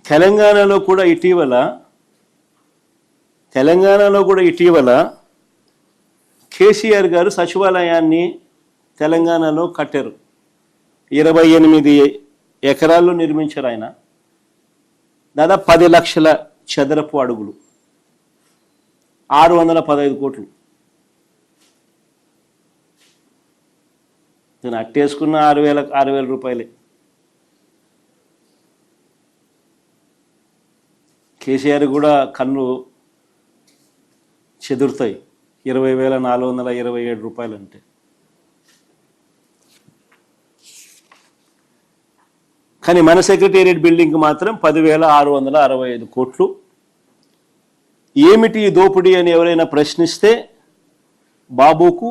తెలంగాణలో కూడా ఇటీవల కేసీఆర్ గారు సచివాలయాన్ని తెలంగాణలో కట్టారు. 28 ఎకరాల్లో నిర్మించారు. ఆయన దాదాపు 10 లక్షల చదరపు అడుగులు, 615 కోట్లు. నేను అట్టేసుకున్న 6,000 రూపాయలే. కేసీఆర్ కూడా కన్ను చెదురుతాయి 20,427 రూపాయలు అంటే. కానీ మన సెక్రటేరియట్ బిల్డింగ్ మాత్రం 10,665 కోట్లు. ఏమిటి ఈ దోపిడీ అని ఎవరైనా ప్రశ్నిస్తే బాబుకు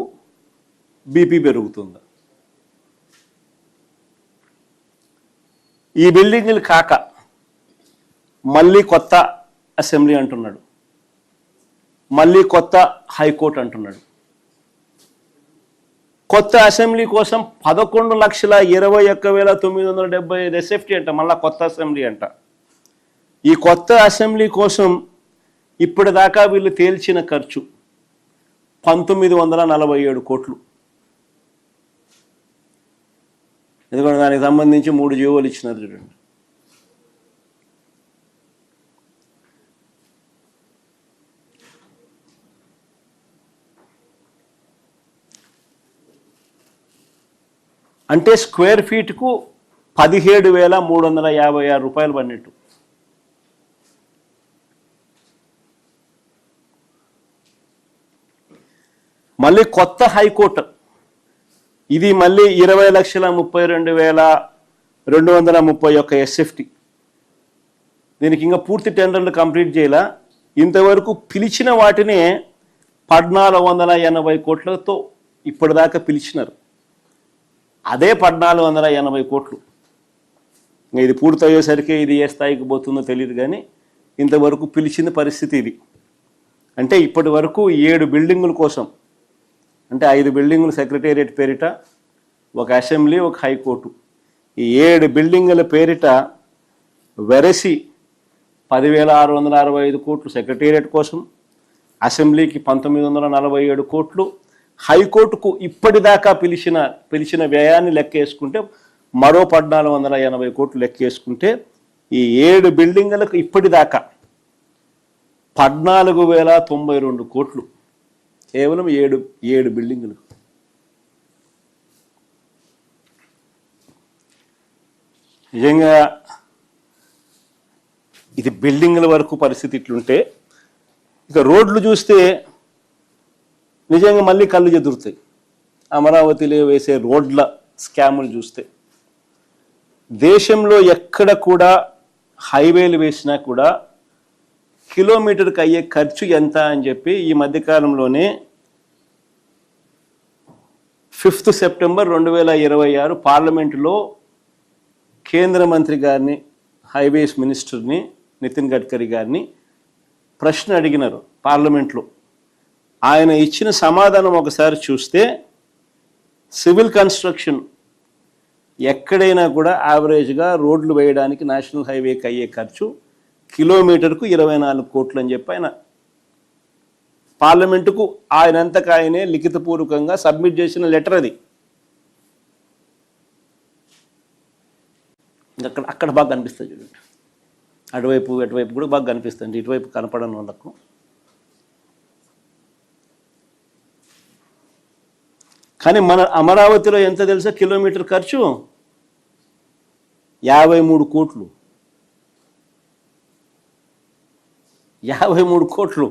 బీపీ పెరుగుతుందా? ఈ బిల్డింగ్లు కాక మళ్ళీ కొత్త అసెంబ్లీ అంటున్నాడు, మళ్ళీ కొత్త హైకోర్టు అంటున్నాడు. కొత్త అసెంబ్లీ కోసం 11,21,975 ఎస్ఎఫ్టీ అంట, మళ్ళీ కొత్త అసెంబ్లీ అంట. ఈ కొత్త అసెంబ్లీ కోసం ఇప్పటిదాకా వీళ్ళు తేల్చిన ఖర్చు 1,947 కోట్లు. ఎందుకంటే దానికి సంబంధించి 3 జీవోలు ఇచ్చినారు చూడండి. అంటే స్క్వేర్ ఫీట్కు 17,356 రూపాయలు పడినట్టు. మళ్ళీ కొత్త హైకోర్టు, ఇది మళ్ళీ 20,32,231 ఎస్ఎఫ్టీ. దీనికి ఇంకా పూర్తి టెండర్లు కంప్లీట్ చేయాల. ఇంతవరకు పిలిచిన వాటినే 1,480 కోట్లతో ఇప్పటిదాకా పిలిచినారు. అదే 1,480 కోట్లు. ఇది పూర్తయ్యేసరికి ఇది ఏ స్థాయికి పోతుందో తెలియదు, కానీ ఇంతవరకు పిలిచిన పరిస్థితి ఇది. అంటే ఇప్పటి వరకు 7 బిల్డింగుల కోసం, అంటే 5 బిల్డింగులు సెక్రటేరియట్ పేరిట, ఒక అసెంబ్లీ, ఒక హైకోర్టు, ఈ 7 బిల్డింగుల పేరిట వెరసి 10,665 కోట్లు సెక్రటేరియట్ కోసం, అసెంబ్లీకి 1,947 కోట్లు, హైకోర్టుకు ఇప్పటిదాకా పిలిచిన వ్యయాన్ని లెక్కేసుకుంటే మరో 1,480 కోట్లు లెక్కేసుకుంటే ఈ 7 బిల్డింగులకు ఇప్పటిదాకా 14,092 కోట్లు. కేవలం 7 బిల్డింగులు. నిజంగా ఇది బిల్డింగుల వరకు పరిస్థితి ఇట్లుంటే, ఇక రోడ్లు చూస్తే నిజంగా మళ్ళీ కళ్ళు చెదురుతాయి. అమరావతిలో వేసే రోడ్ల స్కాములు చూస్తే దేశంలో ఎక్కడ కూడా హైవేలు వేసినా కూడా కిలోమీటర్కి అయ్యే ఖర్చు ఎంత అని చెప్పి ఈ మధ్యకాలంలోనే 5 సెప్టెంబర్ 2026 పార్లమెంటులో కేంద్ర మంత్రి గారిని, హైవేస్ మినిస్టర్ని, నితిన్ గడ్కరీ గారిని ప్రశ్న అడిగినారు పార్లమెంట్లో. ఆయన ఇచ్చిన సమాధానం ఒకసారి చూస్తే, సివిల్ కన్స్ట్రక్షన్ ఎక్కడైనా కూడా యావరేజ్గా రోడ్లు వేయడానికి నేషనల్ హైవేకి అయ్యే ఖర్చు కిలోమీటర్కు 24 కోట్లు అని చెప్పి ఆయన పార్లమెంటుకు ఆయనంతకు ఆయనే లిఖితపూర్వకంగా సబ్మిట్ చేసిన లెటర్ అది. అక్కడ బాగా కనిపిస్తుంది చూడండి, అటువైపు కూడా బాగా కనిపిస్తుంది, ఇటువైపు కనపడని వాళ్ళకు. కానీ మన అమరావతిలో ఎంత తెలుసా కిలోమీటర్ ఖర్చు? 53 కోట్లు. 53 కోట్లు.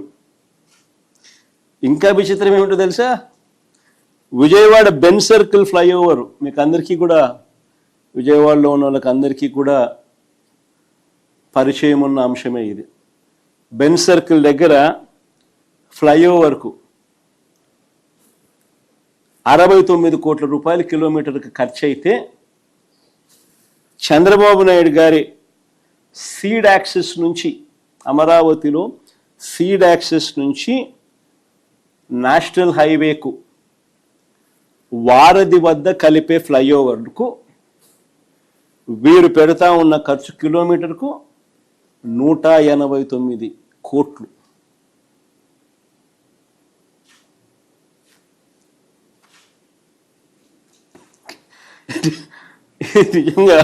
ఇంకా విచిత్రం ఏమిటో తెలుసా, విజయవాడ బెన్ సర్కిల్ ఫ్లైఓవర్, మీకు అందరికీ కూడా, విజయవాడలో ఉన్న వాళ్ళకి అందరికీ కూడా పరిచయం ఉన్న అంశమే ఇది. బెన్ సర్కిల్ దగ్గర ఫ్లైఓవర్కు 69 కోట్ల రూపాయలు కిలోమీటర్కి ఖర్చు అయితే, చంద్రబాబు నాయుడు గారి సీడ్ యాక్సెస్ నుంచి, అమరావతిలో సీడ్ యాక్సెస్ నుంచి నేషనల్ హైవేకు వారధి వద్ద కలిపే ఫ్లైఓవర్కు వీరు పెడతా ఉన్న ఖర్చు కిలోమీటర్కు 189 కోట్లు. నిజంగా